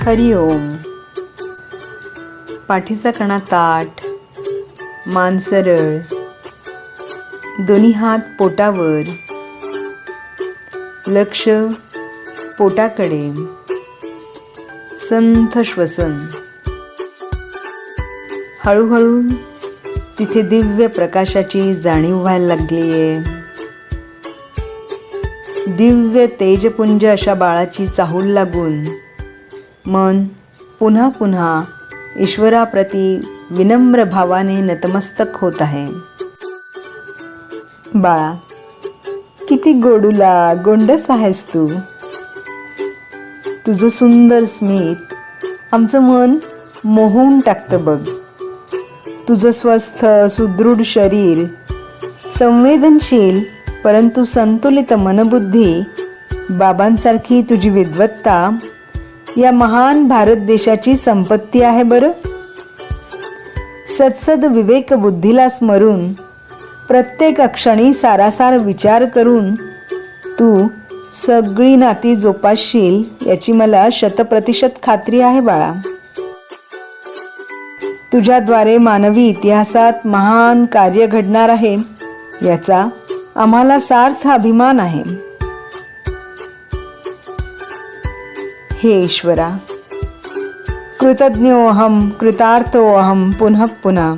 हरि ओम. पाठीचा कणा ताठ, मान सरळ, दोन्ही हात पोटावर, लक्ष पोटाकडे, संथ श्वसन. हळूहळू तिथे दिव्य प्रकाशाची जाणीव व्हायला लागली आहे. दिव्य तेजपुंज अशा बाळाची चाहूल लागून मन पुन्हा पुन्हा ईश्वराप्रती विनम्र भावाने नतमस्तक होत आहे. बाळा, किती गोंडस आहेस तू. तुझं सुंदर स्मित आमचं मन मोहून टाकतं बघ. तुझं स्वस्थ सुदृढ शरीर, संवेदनशील परंतु संतुलित मनबुद्धी, बाबांसारखी तुझी विद्वत्ता या महान भारत देशाची संपत्ती आहे बरं. सत्सद विवेक बुद्धीला स्मरून प्रत्येक क्षणी सारासार विचार करून तू सगळी नाती जोपासशील याची मला 100% खात्री आहे बाळा. तुझ्याद्वारे मानवी इतिहासात महान कार्य घडणार आहे याचा आम्हाला सार्थ अभिमान आहे. हे ईश्वरा, कृतज्ञोऽहं कृतार्थोऽहं पुनः पुनः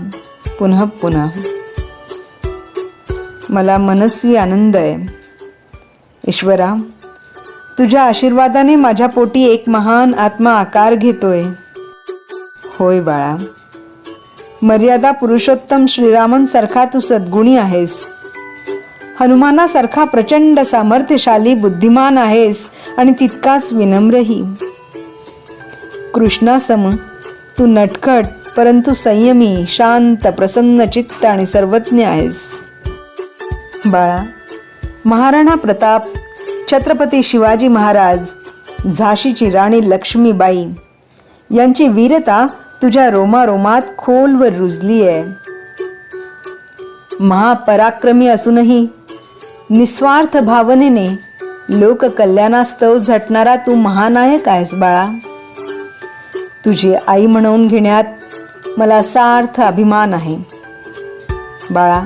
पुनः पुनः. मला मनस्वी आनंद आहे. ईश्वरा, तुझ्या आशीर्वादाने माझ्या पोटी एक महान आत्मा आकार घेतोय. होय बाळा, मर्यादा पुरुषोत्तम श्रीरामांसारखा तू सद्गुणी आहेस. हनुमानासारखा प्रचंड सामर्थ्यशाली बुद्धिमान आहेस आणि तितकाच विनम्रही. कृष्णासम तू नटखट परंतु संयमी, शांत, प्रसन्न चित्त आणि सर्वज्ञ आहेस. बाळा, महाराणा प्रताप, छत्रपती शिवाजी महाराज, झाशीची राणी लक्ष्मीबाई यांची वीरता तुझ्या रोमारोमात खोलवर रुजली आहे. महापराक्रमी असूनही निस्वार्थ भावनेने लोककल्याणास्तव झटणारा तू महानायक आहेस बाळा. तुझी आई म्हणून घेण्यात मला सार्थ अभिमान आहे. बाळा,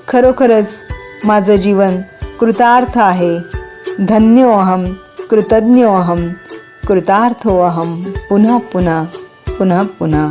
खरोखरच माझं जीवन कृतार्थ आहे. धन्योऽहं कृतज्ञोऽहं कृतार्थोऽहं पुनः पुनः पुनः पुनः.